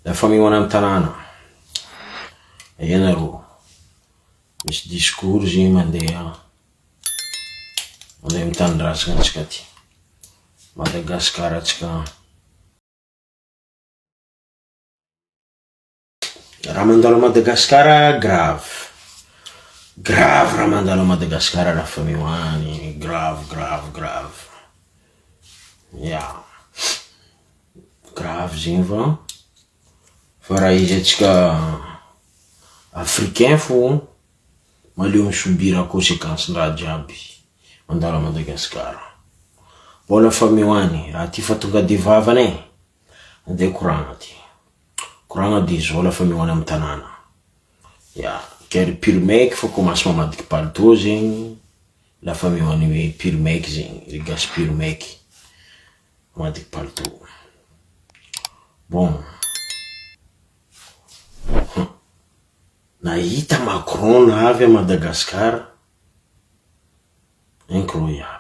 Lafa mihona amy tanàna, ro misy discours zegny mandeha amy tanindrazana atsika ty Madagasikara atsika. Raha mandalo a Madagasikara grave raha mandalo a Madagasikara lafa mihony grave ya grave zegny fa raha izy atsika africain fo maleo misobira conséquence raha jiaby mandalo a Madagasikara. Bola fa mihony raha ty fa tonga de vavanay andeha koragna de izy vola fa mihony amy tanàna ya kery pirmeky fa komasy mamadiky palito zegny lafa mihony hoe pirmeky zegny rigasy pirmeky mamadiky palito. Bon nahita Macron navy a Madagasikara, incroyable.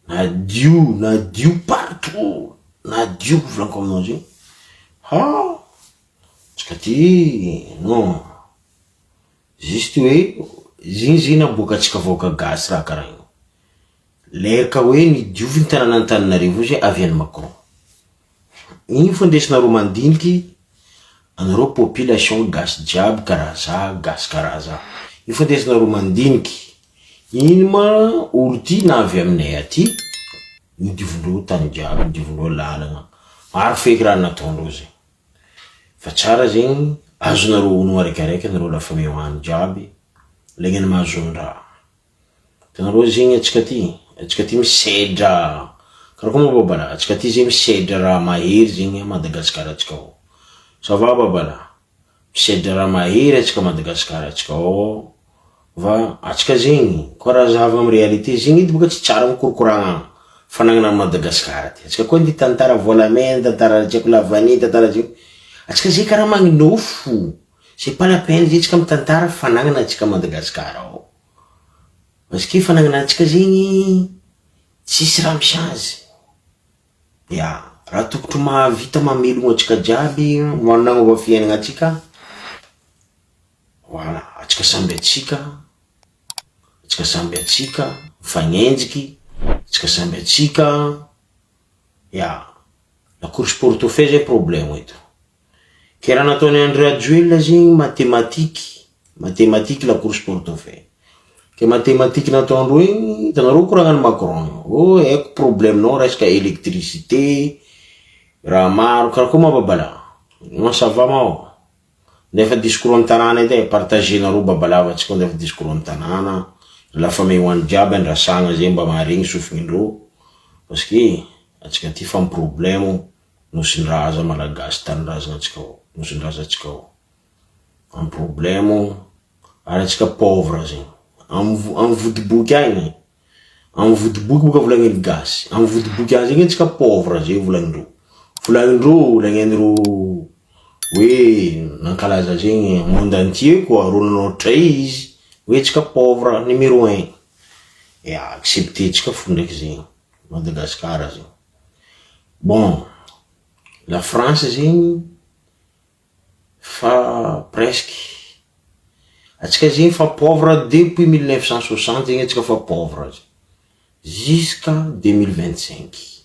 Nadio partout, nadio volanko aminao zegny. Tsika ty non juste hoe ziny naboaka atsika voaka gasy raha karaha igny. Leraka hoe nidiovy ny tanàna Antananarivo izy avy any Macron. Igny fandesina ro mandiniky anareo population gasy jiaby karaha za. Igny fandesina ro mandiniky iny ma olo ty navy aminay aty nidivondreo tany jiaby, nidivondreo lalagna. Maro feky raha nataondreo zegny. Fa tsara zegny azonareo ono araikaraiky anareo lafa mihony jiaby legny mahazon-draha. Tanareo zegny atsika ty misedra karaha koa babala, atsika ty zegny misedra raha mahery zegny Madagasikara atsika ao. Ça va babala? Misedra raha mahery atsika Madagasikara atsika ao. Va atsika zegny koa raha zahava amy réalité zegny ity boka tsy tsara mikorokoragna fanagnana Madagasikara ty. Atsika koa ny tantara volamena, tantara tiako lavany, tantara tiako. Atsika zegny karaha magnofo. C'est pas la peine zegny atsika mitantara fanagnana atsika Madagasikara ao. Parce que fanagnana atsika zegny tsisy raha misazy. Ya, raha tokotro mahavita mamelogno atsika jiaby, managna fiainana atsika. Voilà, atsika samby atsika, mifagnenjiky, atsika samby atsika. Ya, la course portefeuille zay problème eto. Ke raha nataony André Rajoelina zegny mathématique la course portefeuille. Ke mathématique nataondreo igny, hitanareo koragnany Macron. Eko problème nao resaka électricité, raha maro karaha koa mababala. Ça va mao. Nefa discours amy tanàna edy partagenareo babalava atsika nefa discours amy tanàna. Lafa mihony jiaby andrasagna zegny mba maharegny sofindreo. Parce que atsika ty fa problème nosindraza malagasy tanindrazana atsika ao. Nosindraza atsika ao. Am problème ary atsika pauvre zegny. Am vodiboky agny. Am vodiboky boka volagniny gasy. Am vodiboky agny zegny atsika pauvre zegny volagnindreo. Volagnindreo lagnenireo hoe nankalaza zegny monde entier koa rononao izy hoe tsika pauvre numéro 1. Et accepter tsika fo ndraiky zegny Madagasikara zegny. Bon, la France zegny fa presque atsika zegny fa pauvre depuis 1960 zegny atsika fa pauvre jusqu'à 2025.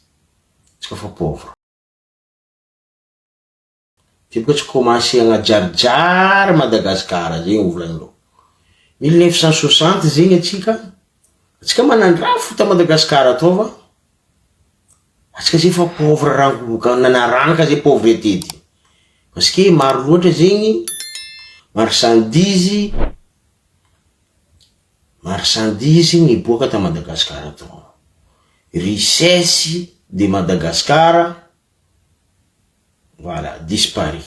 Atsika fa pauvre. Ty boka tsy commencé agnajarjary Madagasikara zegny volagnindreo. 1960 zegny atsika manandraha fota Madagasikara atao va? Atsika zegny fa pauvre rangoka nanarangaka zay pauvreté ty. Parce que maro loatra zegny marchandise miboaka ta Madagasikara atao. Richesse de Madagascar voilà dispari.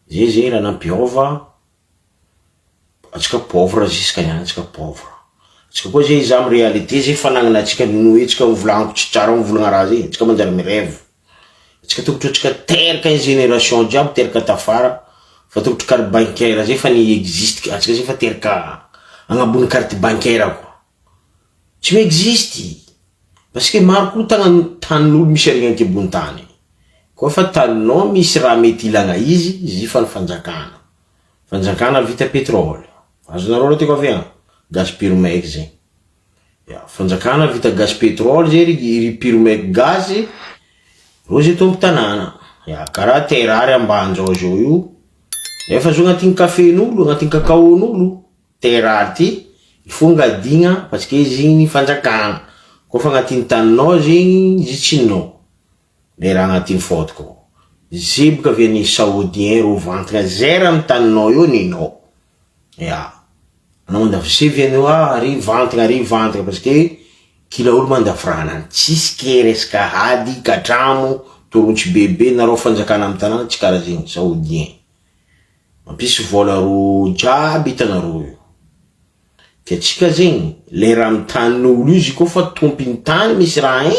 Zay zegny raha nampiova atsika pauvre jusqu'à niany atsika pauvre. Atsika koa zay izy amy réalité zay fanagnana atsika noe atsika volaniko tsy tsara mivolagna raha zay. Atsika manjary mirêve. Atsika tokotro atsika teraka génération jiaby teraka tafara. Fa tokotro carte bancaire zay fa ni existe atsika zay fa teraka agnabony carte bancaire koa. Tsy existe. Parce que maro koa tanin'olo misy arigna ankebony tany. Koa fa taninao misy raha mety ilagna izy fa ny fanjakana. Fanjakana vita pétrole. Azonareo teko avy agny. Gaz pyromèque zay. Ya, fanjakana vita gaz pétrole zay ry pyromèque gaz. Rozy tombo tanàna. Ya, karaha terrary ambanjao zao io. Nefa zo agnatin'ny kafen'olo, agnatin'ny kakaon'olo, terrary ty, il faut ngadigna parce que izy igny fanjakana. Koa fa agnatin'ny taninao zegny izy tsinao. Le raha agnatin'ny fotoko. Ziboka avy any saoudien ro vantina zera amin'ny taninao io ninao. Ya. Anao mandavy vianao ry vantina parce que kila olo mandafrana. Tsisy ke resaka hady, katramo, torontsy bebe nareo fanjakana amin'ny tanàna tsy karaha zegny saoudien. Mampisy vola ro jiaby hitanareo io. Ke tsika zegny, le raha amin'ny tanin'olo izy koa fa tompiny tany misy raha igny,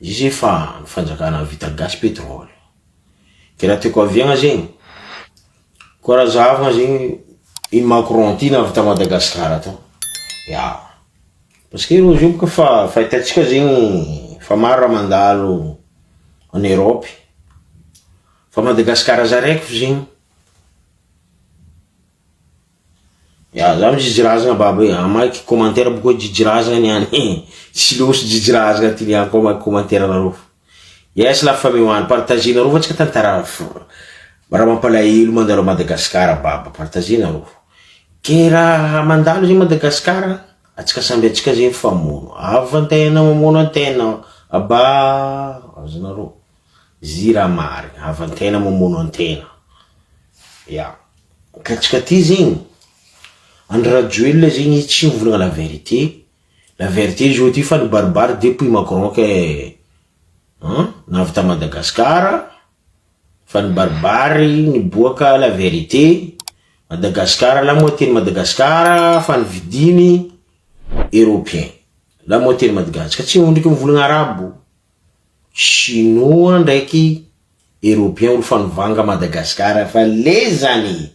izy efa fanjakana vita gaz pétrole. Ke raha teko aviagna zegny, koa raha zavagna zegny, i Macron ty navy ta Madagascar tao. Ya. Parce que ro zio fa fahitatsika zegny fa maro raha mandalo en Europe. Fa Madagascar zaraiky zegny. Ya, zaho jijirazana baba amaiky commentaire boka jijirazana niany. Tsy losy jijirazana ty niany koa commentaire nareo. Yes la famille wan partager nareo fa tsika tantara raha mampalahelo mandalo Madagascar baba partager nareo. Ke raha mandalo zegny Madagascar, atsika samby atsika zegny famono. Avantena mamono antena aba azonareo. Zira mary, avantena mamono antena. Ya. Ka tsika ty zegny André Rajoelina zegny tsy mivolagna la vérité. La vérité zo ty fa ny baribary depuis Macron ke navy ta Madagascar fa ny baribary niboaka la vérité. Madagascar la moitié de Madagascar fa ny vidiny européen. La moitié de Madagascar tsy ndriky mivolagna arabo. Chinois ndraiky européen olo fa nivanga Madagascar fa le zany.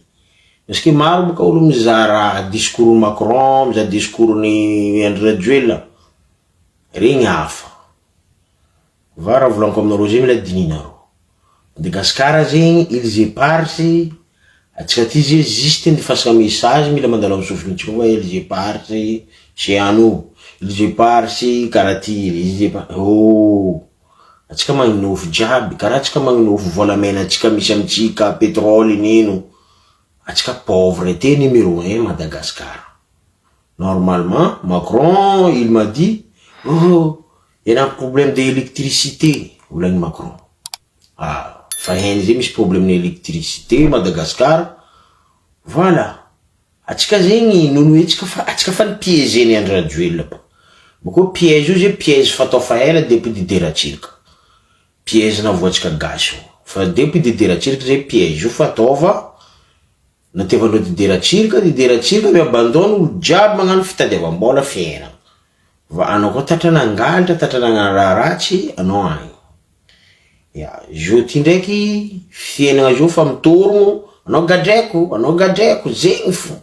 Parce que maro boka olo mizara discours Macron, mizara discours ni André Rajoelina. Regny hafa. Vara volanko aminareo zegny la dininareo. Madagascar zegny ils épargnent atsika ty zay juste ndefasaka message mila mandalo amin'ny sofiny va ils épargnent chez nous. Ils épargnent karaty, ils épargnent. Oh. Atsika magnofo jiaby, karaha atsika magnofo volamena atsika misy amitsika pétrole nino. Atsika pauvreté numéro 1 Madagascar. Normalement, Macron, il m'a dit, oh, il y a un problème d'électricité. Ou là, Macron. Ah, fahenzi mis problème d'électricité Madagascar. Voilà. Atsika zegny nono atsika fa piège ni André Rajoelina. Boko piège io piège fatao faela depuis dideratsirika. Piège na voatsika gasy. Fa depuis dideratsirika zay piège io fataova natevano dideratsirika mi abandona olo jiaby magnano fitadiavam-bola fiainana. Va anao koa tatrana angalitra, tatrana ratsy anao agny. Ya, zo ty ndraiky fiainana zo fa mitorogno, anao gadraiko zegny fo.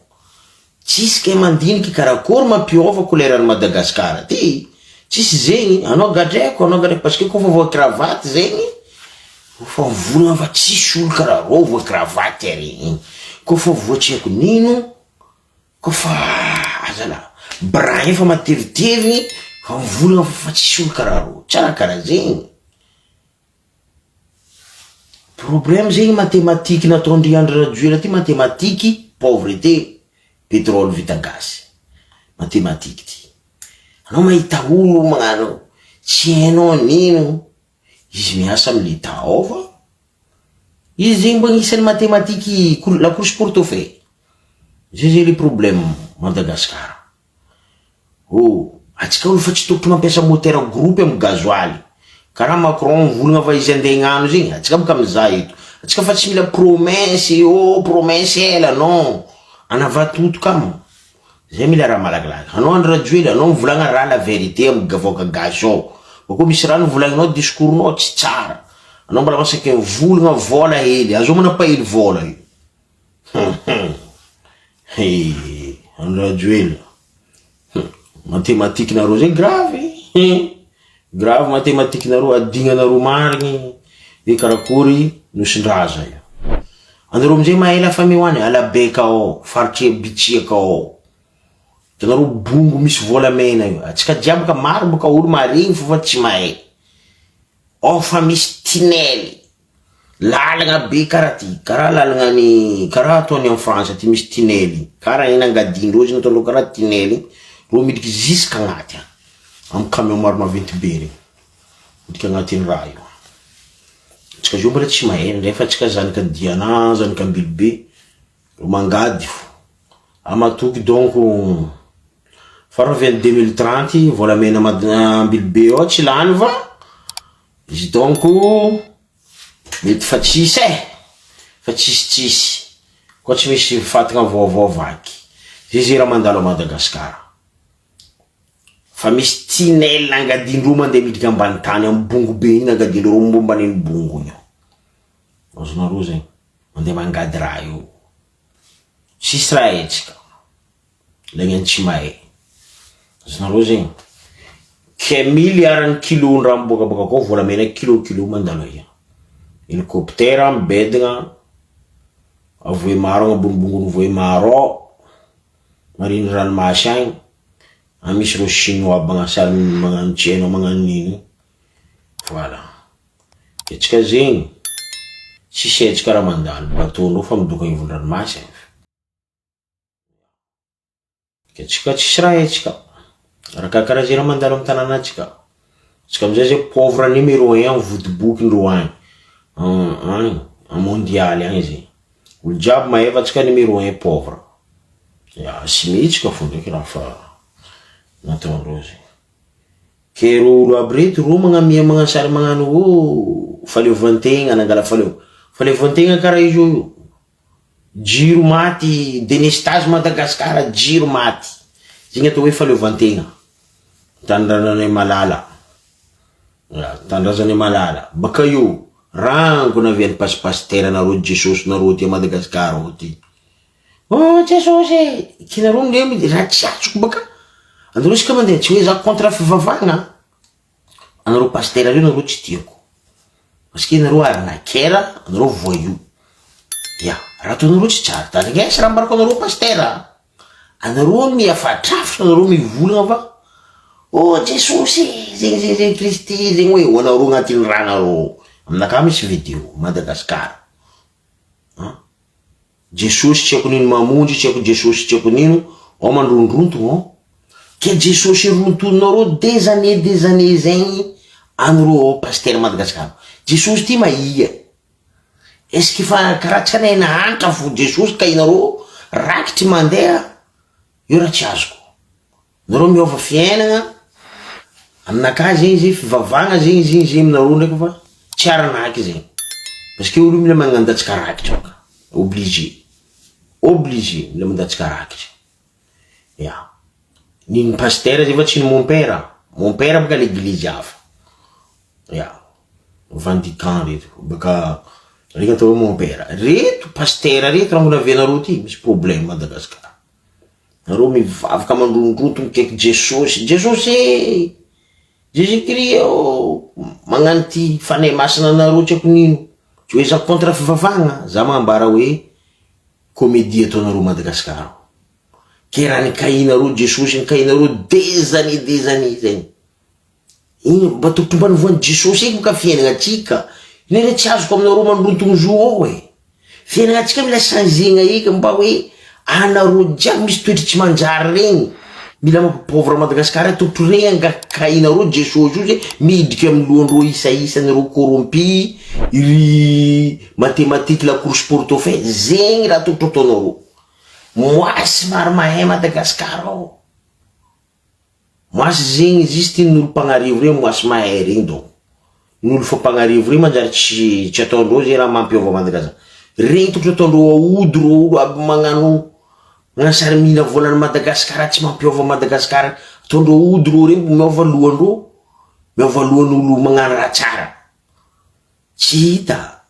Tsisy ke mandiniky karakory mampiova koleran'ny Madagascar ty. Tsisy zegny, anao gadraiko parce que koa fa voa cravatte zegny, fa volagna fa tsisy olo karaha rô voa cravatte ary. Koa fa voatseko nino, koa fa azala brin fa matevitevigny, fa volagna fa tsisy olo karaha rô. Tsara karaha zegny. Problème zegny mathématique nataondry André Rajoelina ty mathématique pauvreté pétrole vita gaz. Mathématique ty. Anao mahita olo magnano tsy hainao nino, izy miasa amin'ny l'État ova. Izy zegny mba agnisan'ny mathématique la course portefeuille. Zay le problème Madagascar. Oh, atsika olo fa tsy tokony mampiasa moteur groupe amin'ny gasoil. Karaha Macron volagna fa izy andeha hagnano zegny, atsika boka mizaha eto. Atsika fa tsy mila promesse, oh promesse ela non. Anavatoto kamo. Zay mila raha malagalaga. Anao André Rajoelina, anao mivolagna raha la vérité amin'ny gavoaka gazao. Bako misy raha volagninao discours-nao tsy tsara. Anao mbola masaky volagna vola hely, azo manapahely vola io. André Rajoelina. Matematika nareo zay grave. Grave matematika nareo, adigna nareo marigny hoe karakory nosin-draza io. Anareo amizay mahay lafa mehoany Alabeka ao, faritry Bitsiaka ao. Hitanareo bongo misy volamena io. Atsika jiaby ka maro boka olo marigny fa tsy mahay. Ao fa misy tinely. Lalagna be karaha ty, karaha lalagna ny karaha ataony en France ty misy tinely. Karaha ina angadindrozy nataondreo karaha tinely. Ro midriky ziska agnaty amin'ny camion maro maventy be regny. Midriky agnatin'ny raha io. Tsika zio mbola tsy mahay nefa tsika zanika Diana, zanika Ambilobe, ro mangady fo. Amatoky donc faraveny 2030 volamena Ambilobe ao tsy lany va. Izy donc mety fa tsisy fa tsisy koa tsy misy fatagna vaovao vaky. Zay raha mandalo a Madagasikara. Fa misy tinely nangadindro mandeha midriky ambany tany amin'ny bongo be iny nangadindro momba an'iny bongo io. Azonareo zay mandeha mangady raha io. Sisy raha etsika. Lagnany tsy mahay. Azonareo zay. Ke miliaran'ny kilo raha mibokaboka koa volamena kilo mandalo io. Helicoptère mibedagna avoe maro agnabonibongony voe maro mariny ranomasy agny. Misy reo chinois bagnasary magnano tsena magnano nini. Voilà. Etsika zegny tsisy etsika raha mandalo bateau fa midoka ivony ranomasy. Etsika tsisy raha etsika. Karaha zay raha mandalo amin'ny tanàna atsika. Tsika amizay zay pauvre numéro 1 amin'ny vodibokin-dreo agny. Mondial agny zay. Olo jiaby mahay fa tsika numéro 1 pauvre. Sy mihitsika fo ndraiky raha fa nataondreo zay. Ke ro olo aby reto ro magnamia magnasary magnano faleovantegna nangala faleovantegna karaha izy io. Jiro maty délestage Madagasikara, jiro maty. Zegny atao hoe faleovantegna. Tandrazanay malala. Tandrazanay malala. Baka io rango navian'ny pasitera nareo Jesosy nareo ty Madagasikara ao ty. Oh Jesosy, kinareo ndremy raha tsy atsoko baka. Anareo sika mandeha tsy hoe za contre fivavahana. Anareo pasitera reo nareo tsy tiako. Parce que nareo arnaquera, anareo voyou. Ya, raha ataonareo tsy tsara. Tanigesa raha mbarako anareo pasitera. Anareo miafatrafitra, anareo mivolagna fa oh Jesosy, zegny Kristy zegny hoe ho anareo agnatin'ny raha nareo. Aminaka misy vidéo Madagasikara. Jesosy tsy ako nino mamonjy, tsy ako Jesosy tsy ako nino, ao mandrondrontogno ao. Ke Jesosy rontonareo des années zegny anareo ao pasitera Madagasikara. Jesosy ty maia. Est-ce que fa karaha tsy kanay nahantra fo Jesosy ka inareo rakitry mandeha io raha tsy azoko. Nareo miova fiainagna aminaka zegny zay fivavahana zegny zay aminareo ndraiky fa tsy aranaky zegny. Parce que olo mila magnandatsika rakitra ka. Obligé mila mandatsika rakitra. Ya. Nini pasitera zay fa tsy ny mon père baka l'église hafa. Ya. Vatican reto baka regny atao hoe mon père. Reto pasitera reto raha mbola avianareo ty misy problème Madagasikara. Nareo mivavaka mandrondroto mikaiky Jesosy. Jesosy Jésus-Christ magnano ty fanay masina nareo tsy ako nino. Tsy hoe za contre fivavahana. Za magnambara hoe comédie ataonareo Madagasikara. Ke raha nikahinareo Jesosy nikahinareo des années zegny. Iny mba tokotombany voan'ny Jesosy eky ka fiainagna atsika. Nere tsy azoko aminareo mandrontogno zo ao e. Fiainagna atsika mila changena eky mba hoe anareo jiaby misy toetry tsy manjary regny. Mila pauvre Madagasikara tokotro regny angakahinareo Jesosy io zay midriky amin'ny lohandreo isa nareo corrompi, iry mathématique la course portefeuille zegny raha tokotro ataonareo. Moasy maro mahay Madagasikara ao. Moasy zegny juste n'olo mpagnarivo regny moasy mahay regny donc. N'olo fa mpagnarivo regny manjary tsy ataondreo zay raha mampiova Madagasikara. Regny tokotro ataondreo aody ro olo aby magnano sary mila volana Madagasikara tsy mampiova Madagasikara. Ataondreo aody ro regny miova lohandreo, miova lohan'olo magnano raha tsara. Tsy hita.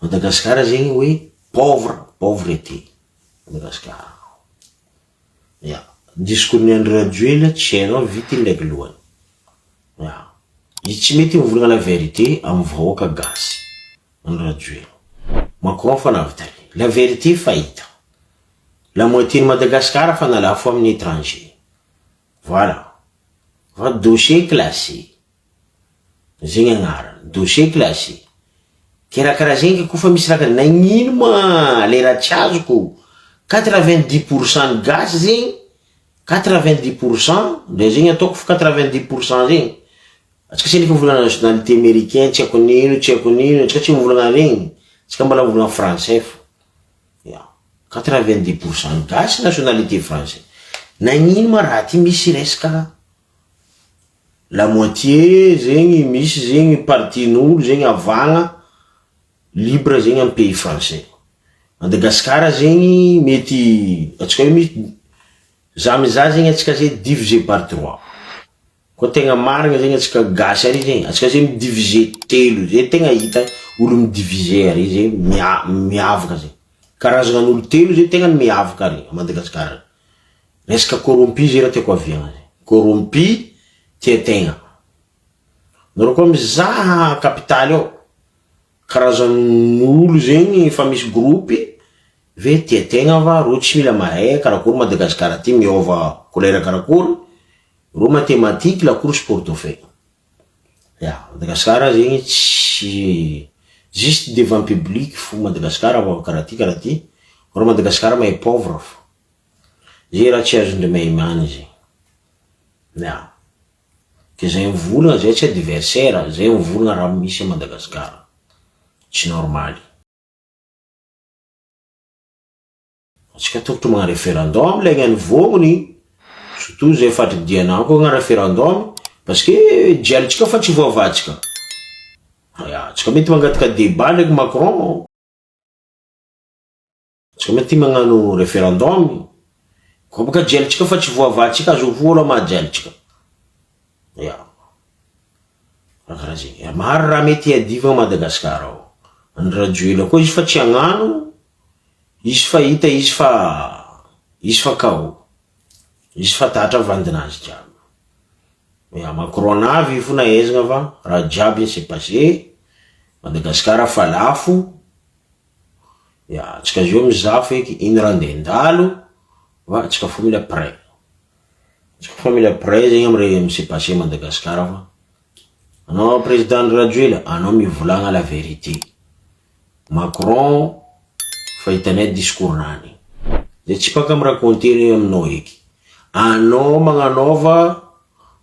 Madagasikara zegny hoe pauvreté Madagasikara. Ya. discours ny André Rajoelina tsy hainao vity ndraiky lohany. Izy tsy mety mivolagna la vérité amin'ny vahoaka gasy. André Rajoelina. Macron fa navitary. La vérité fahita. La moitié de Madagascar fa nalafo amin'ny étranger. Voilà. Va dossier classé. Zegny agnarany. Dossier classé. Kirakara zegny kofa misy raha nagnino ma lera tsy azoko 90% gaz zegny 90% de zegny ataoko fa 90% zegny. Atsika tsy ndika volana nationalité américaine tsy ako nino atsika tsy mivolagna regny. Atsika mbala mivolagna français fa. 90% gaz nationalité français. Nagnino ma raha ty misy resaka la moitié zegny misy zegny partin'olo zegny avagna libre zegny amin'ny pays français. Madagascar zegny mety atsika misy zamiza zegny atsika zegny divisé par 3. Ko tegna marigna zegny atsika gasy ary zegny atsika zegny divisé telo zegny tegna hita olo midivisé ary zegny miavaka zegny. Karazan'olo telo zegny tegna miavaka ary Madagascar. Resaka corrompu zay raha tiako aviagna zegny. Corrompu tegna. Naro koa mizaha capitale ao karazan'olo zegny fa misy groupy ve tegna va ro tsy mila mahay karakory Madagascar ty miova couleur karakory ro mathématique la course portefeuille. Madagascar zegny tsy juste devant public fo Madagascar va karaty ro Madagascar may pauvre fo. Zay raha tsy azondre maimany zegny. Ke zay mivolagna zay tsy adversaire, zay mivolagna raha misy Madagascar. Tsy normal. Atsika tokotro mga référendum le ngany vogny surtout zay fatridiana ko nga référendum parce que dialitsika fa tsy voavatsika. Atsika mety mangataka débat ndraiky Macron. Atsika mety magnano référendum. Ko baka dialitsika fa tsy voavatsika azo vola ma dialitsika. Maro raha mety adiva Madagascar ao. André Rajoelina koa izy fa tsy agnano, izy fa hita izy fa kao. Izy fa tatra vandinazy jiaby. Macron navy fo naezagna va raha jiaby s'est passé. Madagascar fa lafo. Tsika zio mizaha feky iny raha ndendalo va tsika fa mila prêt. Tsika fa mila prêt zegny amire s'est passé Madagascar va. Anao président André Rajoelina, anao mivolagna la vérité. Macron fa hitanay discours nany. Zay tsy paka miraconter aminao eky. Anao magnanova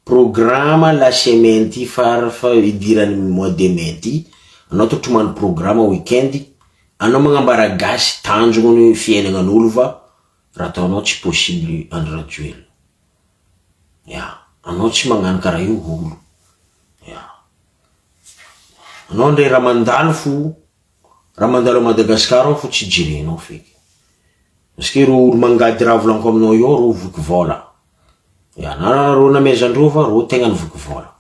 programme la semaine ty fa idirany mois de mai ty. Anao tokotro programme weekend. Anao magnambara gasy tanjogny fiainagnan'olo va raha ataonao tsy possible André Rajoelina. Anao tsy magnano karaha io olo. Anao ndray raha mandalo fo raha mandalo Madagascar ao fo tsy jirenao feky. Parce que ro olo mangady raha volaniko aminao io ro voky vola. Na ro namezandrova ro tegna ny voky vola.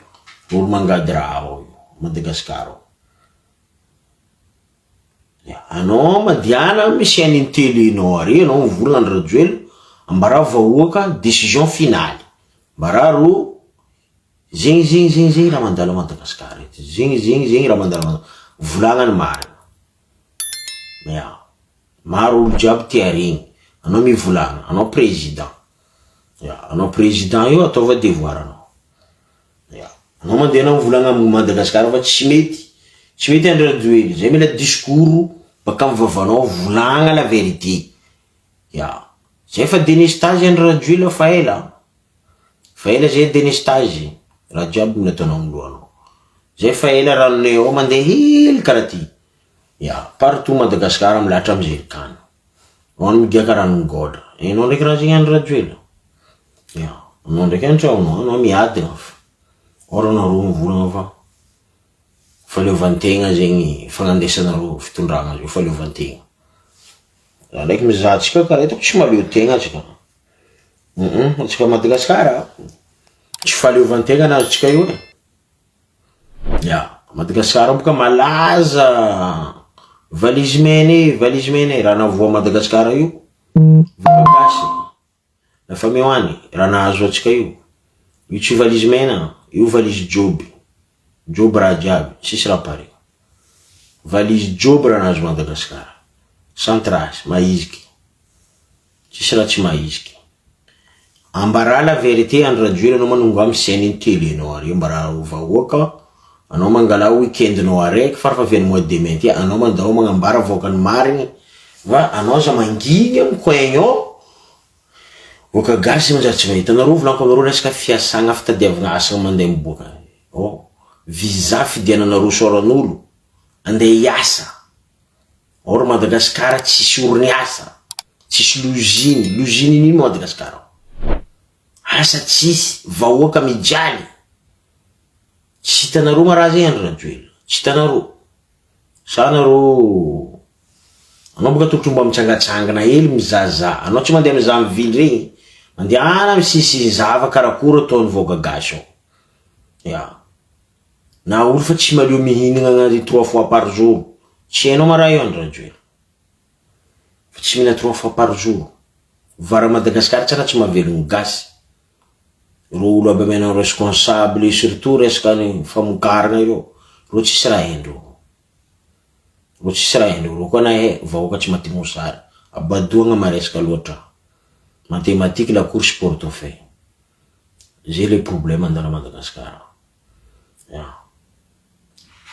Olo mangady raha ao Madagascar ao. Anao madiana misy aniny telenao ary anao mivolagna André Rajoelina ambara vahoaka décision finale. Mbara ro zegny raha mandalo Madagascar eto. Zegny raha mandalo volagnany marina. Maro olo jiaby tia regny. Anao mivolagna, anao président. Anao président io ataova devoir anao. Anao mandeha mivolagna Madagascar fa tsy mety André Rajoelina. Zay mila discours baka amin'ny vavanao volagna la vérité. Zay fa délestage André Rajoelina fa ela zay délestage. Raha jiaby mila ataonao amin'ny lohanao. Zay fa ela ranonay ao mandeha hely karaha ty. Partout Madagascar milatra amin'ny zerikany. Ao migaka ranongodra. Enao ndraiky raha zegny André Rajoelina. Anao ndraiky antragnonao, anao miadina fa. Oranao ro mivolagna fa faleovantegna zegny fagnandesanareo fitondragna zio faleovantegna. Ndraiky mizaha atsika karaha itako tsy maleo tegna atsika. Atsika Madagascar tsy faleovantegna anazy atsika io e. Madagascar boka malaza valise mene raha navoa Madagascar io voka gasy. Lafa mewany raha nahazo atsika io tsy valise mena, io valise job raha jiaby, sisy raha pare. Valise job raha nahazo Madagasikara, santrasy maiziky, sisy raha tsy maiziky. Ambara la vérité andra juile anao manonga amin'ny scène télé anao ary mbara vahoaka anao mangala weekend anao araiky farafa viany mois de mai ty anao mandao magnambara voakany marigny va anao za manginy amin'ny coin ao voaka gasy manjary tsy mahita anareo volaniko anareo resaka fiasagna fitadiavagna asa mandeha miboaka. Visa fidiananareo soran'olo andeha hiasa. Or Madagasikara tsisy orinasa, tsisy l'usine iny Madagasikara. Asa tsisy, vahoaka mijaly. Tsy hitanareo ma raha zay andro rajoely. Tsy hitanareo. Sa nareo anao boka tokotry mba mitsangatsangana hely mizaza. Anao tsy mandeha mizaha mivily regny. Mandeha misisi zava karakora ataony voaka gasy ao. Ya. Na olo fa tsy malio mihinagna 3 fois par jour. Tsy hainao ma raha io andro rajoely. Fa tsy mihina 3 fois par jour. Vara Madagasikara tsara tsy mahavelogny gasy. Ro olo aby menao responsable surtout resaka ny famokarana io. Ro tsisy raha haindreo. Ro tsisy raha haindreo. Ro koa na vahoaka tsy matimo sary. Abadoagna maresaka loatra. Mathématique la course portefeuille. J'ai les problèmes andala Madagasikara.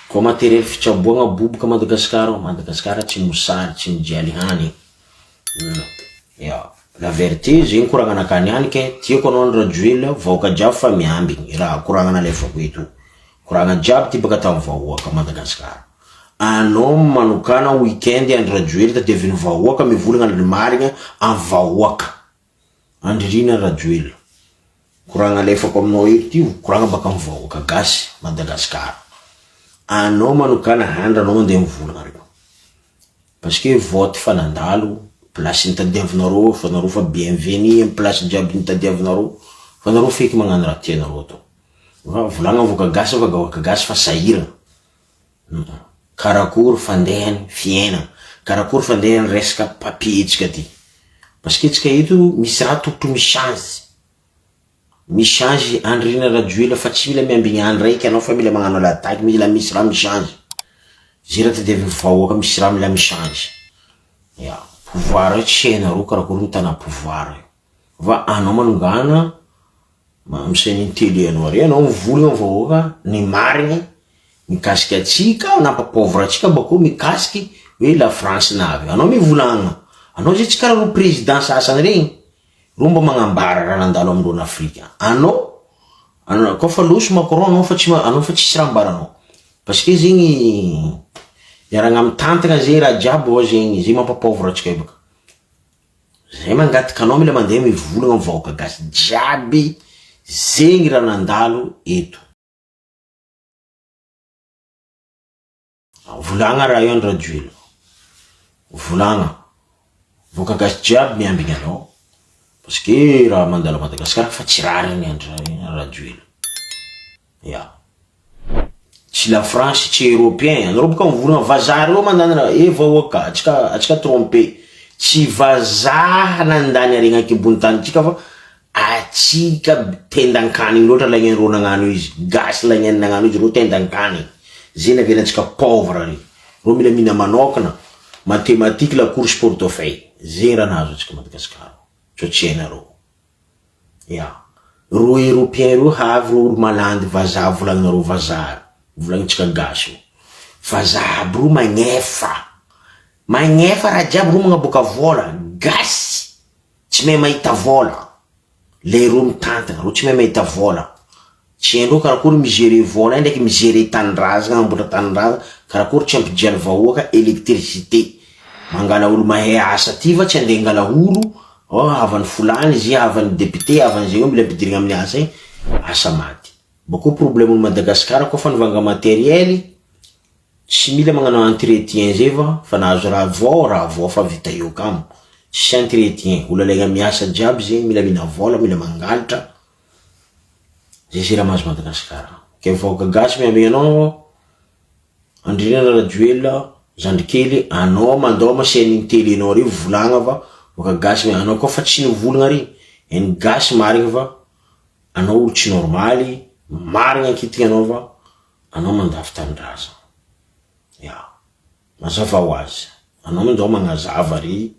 Koa matériel fitsaboagna boboka Madagasikara, Madagasikara tsy mosary, tsy mijaly hany. La vérité, zegny koragna nakany hany ke tiako anao andra juile, vahoaka jiaby fa miambigny. Raha koragna nalefako eto. Koragna jiaby ty baka tamin'ny vahoaka Madagasikara. Anao manokana weekend andra juile tadiavin'ny vahoaka mivolagna ny marigna amin'ny vahoaka. Andririna rajoely. Koragna lefako aminao eto ty, koragna baka amin'ny vahoaka gasy Madagasikara. Anao manokana handra anao mandeha mivolagna reo. Parce que vote fa nandalo, place nitadiavinareo, fa nareo fa bienvenu amin'ny place jiaby nitadiavinareo, fa nareo feky magnano raha tianareo atao. Volagna voaka gasy fa vahoaka gasy fa sahira. Karakory fandehany fiaina, karakory fandehany resaka papier ty. Parce que tsika eto misy raha tokotro mishange. Mishange andrina rajoela fa tsy mila miambigny andro raiky anao fa mila magnano lataky mila misy raha mishange. Zira tadiavin'ny vahoaka misy raha mila mishange. Ya, pouvoir tsy hainareo karakory mitana pouvoir. Va anao manongana misegny télé anao ary anao mivolagna vahoaka ny marigny mikasiky atsika nampapauvre atsika bako mikasiky hoe la France navy. Anao mivolagna anao zay tsy karaha ro président sasany regny. Romba magnambara raha nandalo amindreo Afrika. Anao koa fa loso Macron anao fa tsy raha ambaranao. Parce que zegny iaragna amin'ny tantagna zay raha jiaby ao zegny zay mampapauvre atsika baka. Zay mangataka anao mila mandeha mivolagna amin'ny vahoaka gasy jiaby zegny raha nandalo eto. Volagna raha io andra juile. Volagna voaka gasy jiaby miambigny anao. Parce que raha mandala Madagasikara fa tsy raha regny andra juile. Ya. Tsy la France, tsy Européen. Anareo boka mivolagna vazaha reo mandana vahoaka atsika trompé. Tsy vazaha nandany aregny akibony tany tsika fa atsika tendan-kanigny loatra lagnen'reo nagnano izy. Gasy lagneny nagnano izy reo tendan-kanigny. Zay navelantsika pauvre regny. Reo mila mina manokana. Mathématique la course portefeuille. Zay raha nahazo atsika Madagasikara. Tsy hainareo. Ya. Ro Européen reo havy ro olo malandy vazaha volagnareo vazaha. Volagnitsika gasy. Vazaha aby ro magnefa. Magnefa raha jiaby ro magnaboaka vola. Gasy. Tsy mahay mahita vola. Le ro mitantana. Ro tsy mahay mahita vola. Tsy hainareo karakory migérer vola ndraiky migérer tanindrazana ambola tanindrazana. Karakory tsy ampijaly vahoaka électricité. Mangala olo mahay asa ty va tsy andeha ngala olo. Havan'ny fulany izy, havan'ny député, havan'ny zay mila ampidirigna amin'ny asa igny, asa maty. Bako problème olo Madagasikara koa fa nivanga matériel, tsy mila magnano entretien zay fa nahazo raha vao fa vita eo kamo. Tsy entretien, olo alaigna miasa jiaby zay, mila mina vola, mila mangalatra. Zay raha mahazo Madagasikara. Ke vahoaka gasy miambigny anao, andrina rajoela, zandrikely, anao mandao ma chaîne télé anao reo volagna va. Voaka gasy me anao koa fa tsy nivolagna ry en gasy marigny fa anao olo tsy normaly, marigny akitiky anao fa anao mandafy tanindrazana. Ya, mazava ho azy. Anao mandao magnazava ry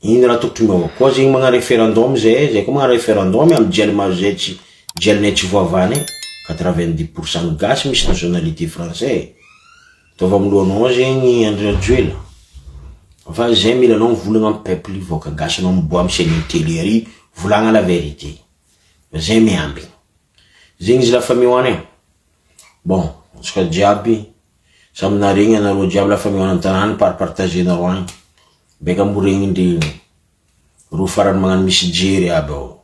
ino raha tokotry miova koa zegny magna référendum zay koa magna référendum amy jelinay tsy voavany 90% gasy misy nationalité français. Tova milohanao zegny André Rajoelina. Fa zay mila anao mivolagna amy peuple voaka gasy anao miboa amy chaîne télé ary volagna la vérité. Zay miamby. Zegny izy lafa mihoany. Bon, ska jiaby samy naregny anareo jiaby lafa mihoany antanany par partager nareo agny. Beka moregny ndre ro farany magnano misy jery aby ao.